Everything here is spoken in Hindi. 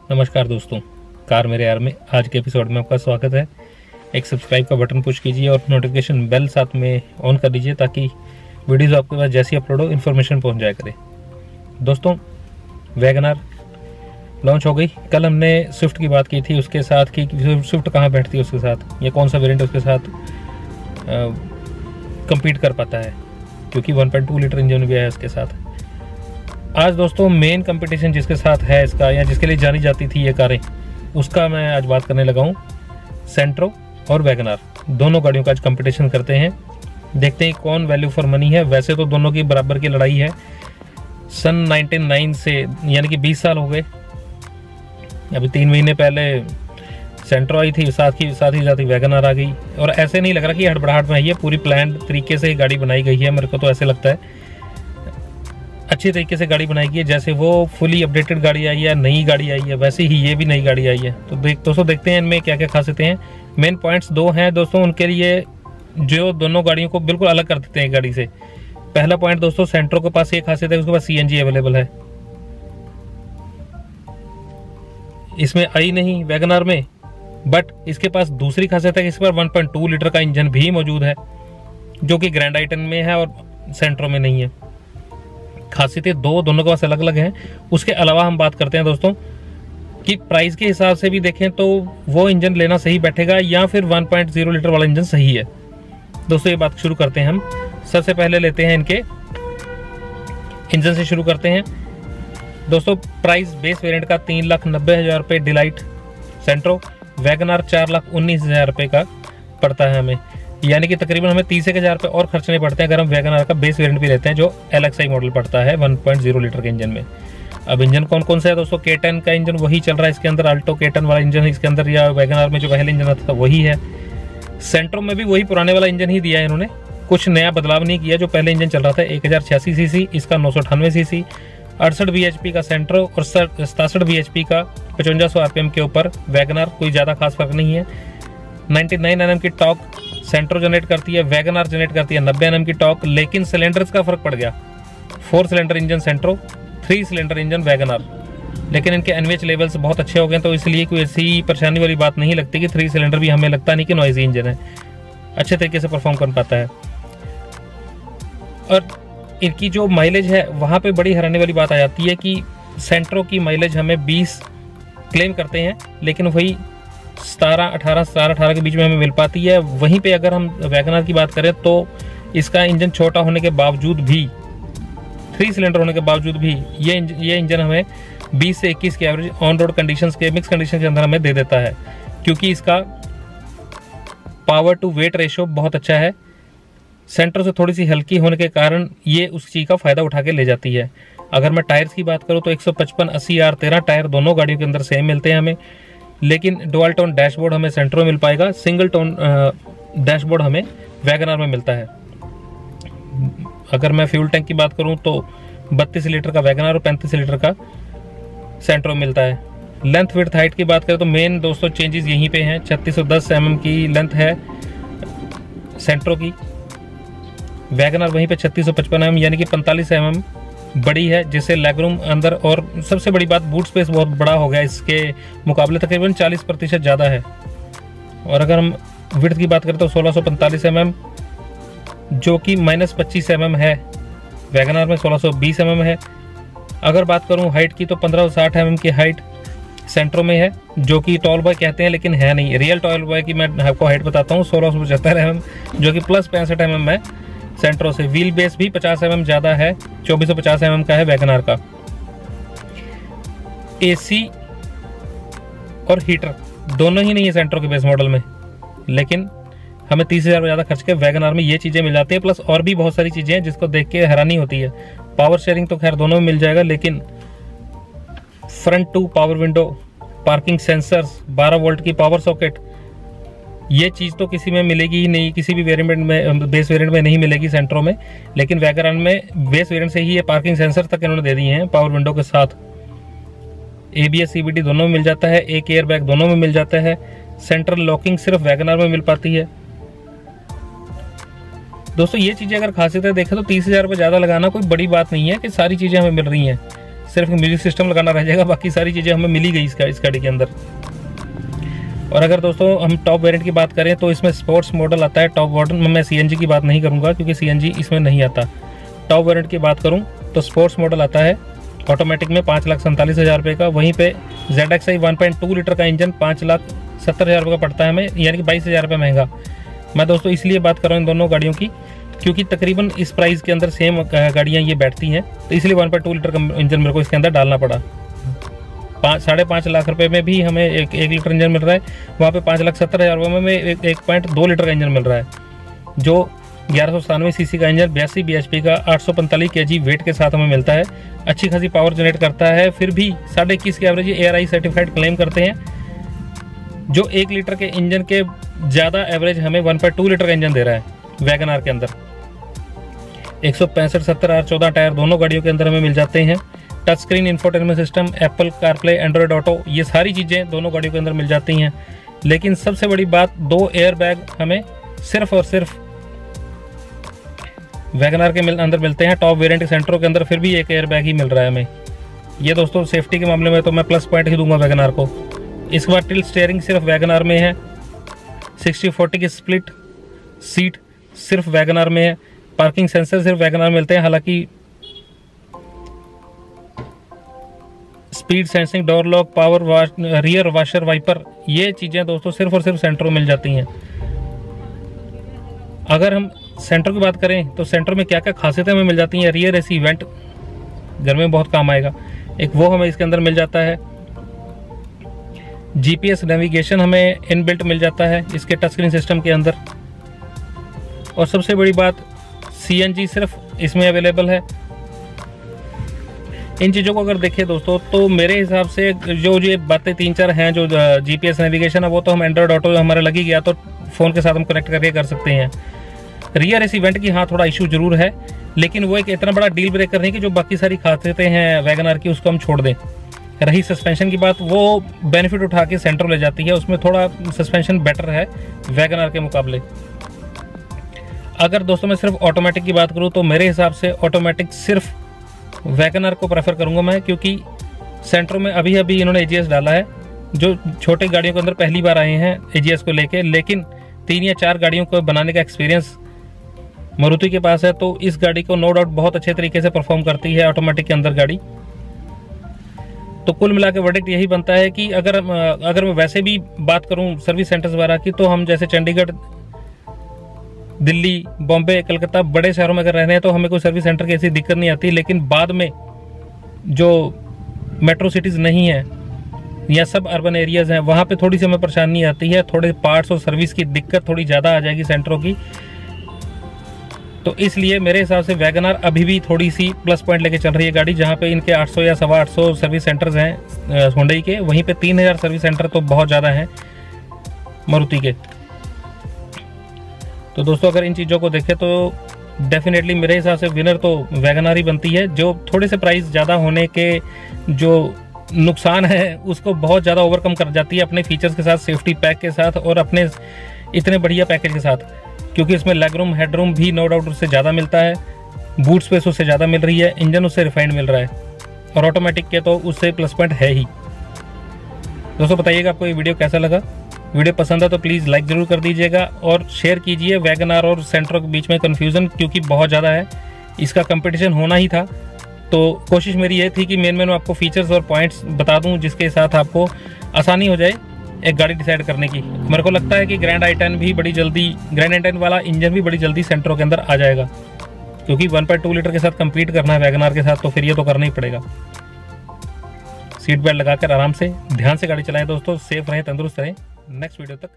नमस्कार दोस्तों, कार मेरे यार में आज के एपिसोड में आपका स्वागत है। एक सब्सक्राइब का बटन पुश कीजिए और नोटिफिकेशन बेल साथ में ऑन कर दीजिए ताकि वीडियोस आपके पास जैसी अपलोड हो इन्फॉर्मेशन पहुंच जाया करे। दोस्तों, वैगनआर लॉन्च हो गई। कल हमने स्विफ्ट की बात की थी, उसके साथ कि स्विफ्ट कहाँ बैठती है उसके साथ, या कौन सा वेरिएंट उसके साथ कंपीट कर पाता है, क्योंकि 1.2 लीटर इंजन भी है उसके साथ। आज दोस्तों मेन कंपटीशन जिसके साथ है इसका, या जिसके लिए जानी जाती थी ये कारें, उसका मैं आज बात करने लगा हूँ। सेंट्रो और वैगनआर दोनों गाड़ियों का आज कंपटीशन करते हैं। देखते हैं कौन वैल्यू फॉर मनी है। वैसे तो दोनों की बराबर की लड़ाई है। सन 99 से यानी कि 20 साल हो गए। अभी 3 महीने पहले सेंट्रो आई थी, साथ ही वैगनआर आ गई। और ऐसे नहीं लग रहा कि हड़बड़ाहट में आई है, पूरी प्लान तरीके से गाड़ी बनाई गई है। मेरे को तो ऐसे लगता है अच्छी तरीके से गाड़ी बनाई गई है। जैसे वो फुली अपडेटेड गाड़ी आई है, नई गाड़ी आई है, वैसे ही ये भी नई गाड़ी आई है। तो दोस्तों देखते हैं इनमें क्या क्या खासियतें हैं। मेन पॉइंट्स 2 हैं दोस्तों उनके लिए, जो दोनों गाड़ियों को बिल्कुल अलग कर देते हैं गाड़ी से। पहला पॉइंट दोस्तों, सेंट्रो के पास ये खासियत है, उसके पास CNG अवेलेबल है। इसमें आई नहीं वैगनआर में, बट इसके पास दूसरी खासियत है कि इस पर 1.2 लीटर का इंजन भी मौजूद है, जो कि ग्रैंड आइटन में है और सेंट्रो में नहीं है। खासियतें दोनों के पास अलग अलग हैं। उसके अलावा हम बात करते हैं दोस्तों कि प्राइस के हिसाब से भी देखें तो वो इंजन लेना सही बैठेगा या फिर 1.0 लीटर वाला इंजन सही है। दोस्तों ये बात शुरू करते हैं हम। सबसे पहले लेते हैं इनके इंजन से शुरू करते हैं। दोस्तों प्राइस बेस वेरिएंट का 3,90,000 रुपये डिलाइट सेंट्रो, वैगनआर 4,19,000 रुपये का पड़ता है हमें। यानी कि तकरीबन हमें 30,000 रुपये और खर्चने पड़ते हैं अगर हम वैगनआर का बेस वेरिएंट भी लेते हैं, जो LXI मॉडल पड़ता है 1.0 लीटर के इंजन में। अब इंजन कौन कौन सा है दोस्तों? K10 का इंजन वही चल रहा है इसके अंदर, अल्टो K10 वाला इंजन है इसके अंदर, या वैगनआर में जो पहले इंजन आता था वही है। सेंट्रो में भी वही पुराने वाला इंजन ही दिया है इन्होंने, कुछ नया बदलाव नहीं किया। जो पहले इंजन चल रहा था 1086 सीसी, इसका 998 सीसी, 68 bhp का सेंट्रो और 67 bhp का 5500 RPM के ऊपर वैगनआर। कोई ज़्यादा खास फर्क नहीं है। 99 Nm की टॉर्क सेंट्रो जनरेट करती है, वैगनआर जनरेट करती है 90 Nm की टॉर्क। लेकिन सिलेंडर्स का फर्क पड़ गया, 4 सिलेंडर इंजन सेंट्रो, 3 सिलेंडर इंजन वैगनआर। लेकिन इनके NVH लेवल्स बहुत अच्छे हो गए, तो इसलिए कोई ऐसी परेशानी वाली बात नहीं लगती कि 3 सिलेंडर भी, हमें लगता नहीं कि नॉइजी इंजन है, अच्छे तरीके से परफॉर्म कर पाता है। और इनकी जो माइलेज है वहाँ पे बड़ी हैरानी वाली बात आ जाती है कि सेंट्रो की माइलेज हमें 20 क्लेम करते हैं, लेकिन वही 17-18 के बीच में हमें मिल पाती है। वहीं पे अगर हम वैगनआर की बात करें तो इसका इंजन छोटा होने के बावजूद भी, 3 सिलेंडर होने के बावजूद भी, ये इंजन हमें 20 से 21 की एवरेज ऑन रोड कंडीशंस के, मिक्स कंडीशन के अंदर हमें दे देता है, क्योंकि इसका पावर टू वेट रेशियो बहुत अच्छा है। सेंट्रो से थोड़ी सी हल्की होने के कारण ये उस चीज़ का फ़ायदा उठा के ले जाती है। अगर मैं टायर्स की बात करूँ तो 155, 80, R13 टायर दोनों गाड़ियों के अंदर सेम मिलते हैं हमें। लेकिन डुअल टोन डैशबोर्ड हमें सेंट्रो मिल पाएगा, सिंगल टोन डैशबोर्ड हमें वैगनआर में मिलता है। अगर मैं फ्यूल टैंक की बात करूं तो 32 लीटर का वैगनआर और 35 लीटर का सेंट्रो मिलता है। लेंथ विड्थ हाइट की बात करें तो मेन दोस्तों चेंजेस यहीं पे हैं। 3610 mm की लेंथ है सेंट्रो की, वैगनआर वहीं पे 3655 mm यानी कि 45 mm बड़ी है, जिससे लेगरूम अंदर, और सबसे बड़ी बात बूट स्पेस बहुत बड़ा हो गया इसके मुकाबले, तकरीबन 40% ज़्यादा है। और अगर हम विड्थ की बात करें तो 1645 mm, जो कि -25 mm है। वैगनआर में 1620 mm है। अगर बात करूं हाइट की तो 1560 mm की हाइट सेंट्रो में है, जो कि टॉल बॉय कहते हैं लेकिन है नहीं। रियल टॉल बॉय की मैं आपको हाइट बताता हूँ 1675 mm, जो कि प्लस 65 mm है सेंट्रो से। व्हील बेस भी 50 mm ज़्यादा है, 2450 mm का है वैगनआर का। AC और हीटर दोनों ही नहीं है सेंट्रो के बेस मॉडल में, लेकिन हमें 30,000 ज़्यादा खर्च के वैगनआर में ये चीज़ें मिल जाती है। प्लस और भी बहुत सारी चीज़ें हैं जिसको देख के हैरानी होती है। पावर शेयरिंग तो खैर दोनों में मिल जाएगा, लेकिन front two power window, parking sensors, 12 volt की पावर सॉकेट, ये चीज़ तो किसी में मिलेगी ही नहीं, किसी भी वेरिएंट में, बेस वेरिएंट में नहीं मिलेगी सेंट्रो में। लेकिन वैगनआर में बेस वेरिएंट से ही ये पार्किंग सेंसर तक इन्होंने दे दिए हैं पावर विंडो के साथ। ABS CVT दोनों में मिल जाता है, एक एयर बैग दोनों में मिल जाता है। सेंट्रल लॉकिंग सिर्फ वैगनआर में मिल पाती है। दोस्तों ये चीज़ें अगर खासियतें देखें तो 30,000 रुपये ज़्यादा लगाना कोई बड़ी बात नहीं है कि सारी चीज़ें हमें मिल रही हैं। सिर्फ म्यूजिक सिस्टम लगाना रह जाएगा, बाकी सारी चीज़ें हमें मिली गई इस गाड़ी के अंदर। और अगर दोस्तों हम टॉप वेरिएंट की बात करें तो इसमें स्पोर्ट्स मॉडल आता है टॉप मॉडल में। मैं सीएनजी की बात नहीं करूँगा क्योंकि सीएनजी इसमें नहीं आता। टॉप वेरिएंट की बात करूँ तो स्पोर्ट्स मॉडल आता है ऑटोमेटिक में 5,47,000 रुपये का। वहीं पे ZXi 1.2 लीटर का इंजन 5,70,000 रुपये का पड़ता है हमें, यानी कि 22,000 रुपये महंगा। मैं दोस्तों इसलिए बात कर रहा हूँ इन दोनों गाड़ियों की क्योंकि तकरीबन इस प्राइस के अंदर सेम गाड़ियाँ ये बैठती हैं, तो इसलिए 1.2 लीटर का इंजन मेरे को इसके अंदर डालना पड़ा। 5.5 लाख रुपए में भी हमें एक लीटर इंजन मिल रहा है, वहाँ पे 5,70,000 रुपये में 1.2 लीटर का इंजन मिल रहा है, जो 1197 सीसी का इंजन 82 bhp का 845 kg वेट के साथ हमें मिलता है। अच्छी खासी पावर जनरेट करता है, फिर भी 21.5 की एवरेज ARI सर्टिफाइड क्लेम करते हैं, जो 1 लीटर के इंजन के ज़्यादा एवरेज हमें 1.2 लीटर का इंजन दे रहा है वैगन आर के अंदर। 165, 70 और 14 टायर दोनों गाड़ियों के अंदर हमें मिल जाते हैं। Touch screen infotainment system, Apple CarPlay, Android auto, ये सारी चीज़ें दोनों गाड़ियों के अंदर मिल जाती हैं। लेकिन सबसे बड़ी बात 2 एयर बैग हमें सिर्फ और सिर्फ वैगन आर के अंदर मिलते हैं। टॉप वेरिएंट सेंट्रो के अंदर फिर भी 1 एयर बैग ही मिल रहा है हमें। ये दोस्तों सेफ्टी के मामले में तो मैं प्लस पॉइंट ही दूंगा वैगन आर को। इसके बाद टिल्ट स्टीयरिंग सिर्फ वैगन आर में है। 60-40 की स्प्लिट सीट सिर्फ वैगन आर में है। पार्किंग सेंसर सिर्फ वैगन आर मिलते हैं, हालांकि speed sensing, door lock, power wash, rear washer wiper, ये चीज़ें दोस्तों सिर्फ और सिर्फ सेंट्रो मिल जाती हैं। अगर हम सेंट्रो की बात करें तो सेंट्रो में क्या क्या खासियतें हमें मिल जाती हैं। रियर एसी इवेंट घर में बहुत काम आएगा, एक वो हमें इसके अंदर मिल जाता है। GPS नेविगेशन हमें इनबिल्ट मिल जाता है इसके टच स्क्रीन सिस्टम के अंदर। और सबसे बड़ी बात CNG सिर्फ इसमें अवेलेबल है। इन चीज़ों को अगर देखें दोस्तों तो मेरे हिसाब से जो ये बातें 3-4 हैं, जो GPS नेविगेशन है वो तो हम एंड्रॉयड ऑटो हमारे लग ही गया तो फ़ोन के साथ हम कनेक्ट करके कर सकते हैं। रियर एसी इवेंट की हाँ थोड़ा इशू जरूर है, लेकिन वो एक इतना बड़ा डील ब्रेकर नहीं कि जो बाकी सारी खासियतें हैं वैगन आर की उसको हम छोड़ दें। रही सस्पेंशन की बात, वो बेनिफिट उठा के सेंट्रो ले जाती है, उसमें थोड़ा सस्पेंशन बेटर है वैगन आर के मुकाबले। अगर दोस्तों मैं सिर्फ ऑटोमेटिक की बात करूँ तो मेरे हिसाब से ऑटोमेटिक सिर्फ वैगन आर को प्रेफर करूँगा मैं, क्योंकि सेंट्रो में अभी अभी इन्होंने AGS डाला है, जो छोटे गाड़ियों के अंदर पहली बार आए हैं AGS को लेके, लेकिन 3 या 4 गाड़ियों को बनाने का एक्सपीरियंस मारुति के पास है, तो इस गाड़ी को नो डाउट बहुत अच्छे तरीके से परफॉर्म करती है ऑटोमेटिक के अंदर गाड़ी। तो कुल मिला के वर्डिक्ट यही बनता है कि अगर मैं वैसे भी बात करूं सर्विस सेंटर्स वगैरह की, तो हम जैसे चंडीगढ़, दिल्ली, बॉम्बे, कलकत्ता, बड़े शहरों में अगर रह रहे हैं तो हमें कोई सर्विस सेंटर की ऐसी दिक्कत नहीं आती। लेकिन बाद में जो मेट्रो सिटीज़ नहीं है या सब अर्बन एरियाज़ हैं, वहाँ पे थोड़ी सी हमें परेशानी आती है, थोड़े पार्ट्स और सर्विस की दिक्कत थोड़ी ज़्यादा आ जाएगी सेंटरों की। तो इसलिए मेरे हिसाब से वैगन आर अभी भी थोड़ी सी प्लस पॉइंट लेके चल रही है गाड़ी, जहाँ पे इनके 800 या 850 सर्विस सेंटर्स हैं हुंडई के, वहीं पे 3000 सर्विस सेंटर तो बहुत ज़्यादा हैं मारुति के। तो दोस्तों अगर इन चीज़ों को देखें तो डेफिनेटली मेरे हिसाब से विनर तो वैगन आर ही बनती है, जो थोड़े से प्राइस ज़्यादा होने के जो नुकसान है उसको बहुत ज़्यादा ओवरकम कर जाती है अपने फीचर्स के साथ, सेफ्टी पैक के साथ और अपने इतने बढ़िया पैकेज के साथ, क्योंकि इसमें लेग रूम, हेड रूम भी नो डाउट उससे ज़्यादा मिलता है, बूट स्पेस उससे ज़्यादा मिल रही है, इंजन उससे रिफाइंड मिल रहा है, और ऑटोमेटिक के तो उससे प्लस पॉइंट है ही। दोस्तों बताइएगा आपको ये वीडियो कैसा लगा। वीडियो पसंद है तो प्लीज़ लाइक ज़रूर कर दीजिएगा और शेयर कीजिए। वैगन आर और सेंट्रो के बीच में कन्फ्यूज़न क्योंकि बहुत ज़्यादा है, इसका कंपटीशन होना ही था, तो कोशिश मेरी ये थी कि मैं आपको फीचर्स और पॉइंट्स बता दूं जिसके साथ आपको आसानी हो जाए एक गाड़ी डिसाइड करने की। मेरे को लगता है कि ग्रैंड i10 भी बड़ी जल्दी, ग्रैंड i10 वाला इंजन भी बड़ी जल्दी सेंट्रो के अंदर आ जाएगा, क्योंकि 1.2 लीटर के साथ कंपीट करना है वैगन आर के साथ, तो फिर ये तो करना ही पड़ेगा। सीट बेल्ट लगाकर आराम से ध्यान से गाड़ी चलाएं दोस्तों, सेफ रहें, तंदुरुस्त रहें। नेक्स्ट वीडियो तक